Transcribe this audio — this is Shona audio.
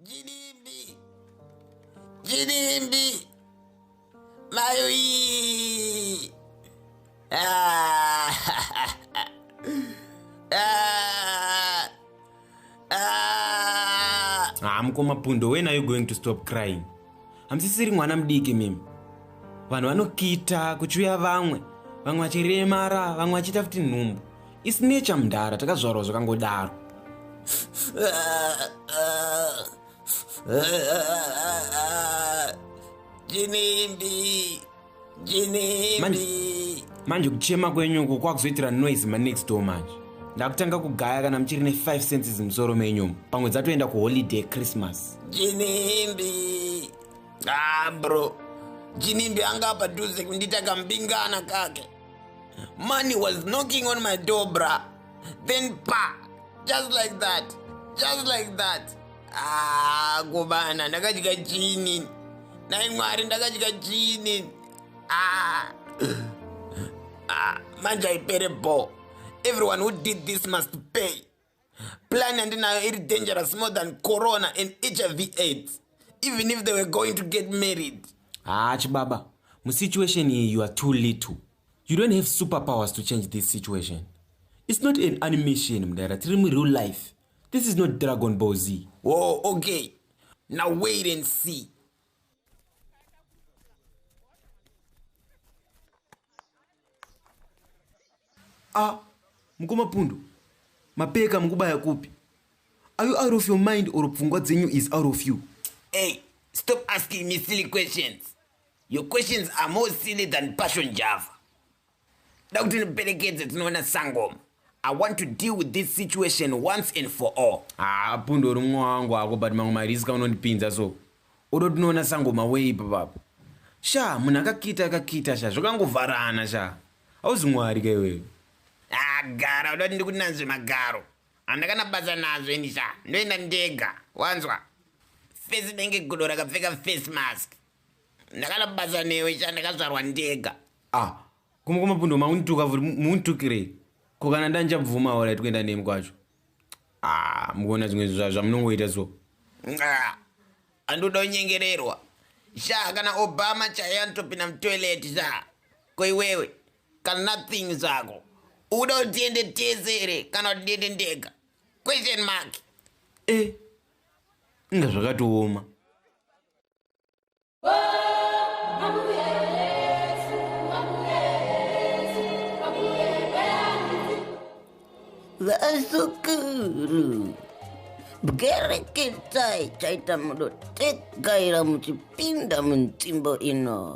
Jinimbi, Jinimbi, Mayoi. Mkomapundo, when are you going to stop crying? Hamsisiri mwana mdiki mimi. Vanhu vanokita kuchuya vamwe vachiremara, vamwe vachita futi nhumbu. Isi nature mudhara, takazvarwa zvakangodaro. Jinimbi. Manje kuchema kwenyuko kwakuzoitira noise next door manje. Ndakutanga kugaya kana muchiri ne 5 cents musoro menyu. Pamwe dzatoenda ku holiday Christmas. Jinimbi. Bro. Jinimbi anga padhuze kunditaka mbingana kake. Money was knocking on my door, bra. Then just like that. Kubana ndakadya chini. Naimwari ndakadya chini. Manje ipere bo. Everyone who did this must pay. Plan and now it's dangerous more than corona and HIV/AIDS. Even if they were going to get married. Chibaba, mu situation here you are too little. You don't have superpowers to change this situation. It's not an animation, mdara. It's real life. This is not Dragon Ball Z. Oh, okay. Now wait and see. Mkomapundo, mapeka mkubaya kupi? Are you out of your mind or pfungwa dzenyu is out of you? Hey, stop asking me silly questions. Your questions are more silly than passion java. Dr. Pelekeze tunaona sangoma. I want to deal with this situation once and for all. Pundo rumwa wangu ako but mangu mariska unondipinza so. Odo tunaona sangoma wei papa. Sha, munakakita sha. Shokangu varana sha. Hauzi mwari kai wewe. Gara, udoti ndikunanzwe magaro. Andakana baza nazo eni sha. Ndoenda ndega. Wanzwa. Face benge kudora kapfeka face mask. Ndakana baza newe sha ndakazvarwa ndega. Kumapundo maunituka vuri muuntukire. Kukana ndanja bvuma ora tukuenda nemi kwacho. Mukona zvimwe zvamunongoita so. Andoda unyengererwa. Sha kana Obama chaya antopinda mutoilet sha. Koi wewe kana nothing zako. Uda utiende tezere kana utiende ndega. Question mark. Inga zvakatooma. Vasukuru bgereketai chaita mudo tekaira muchipinda muntimbo ino.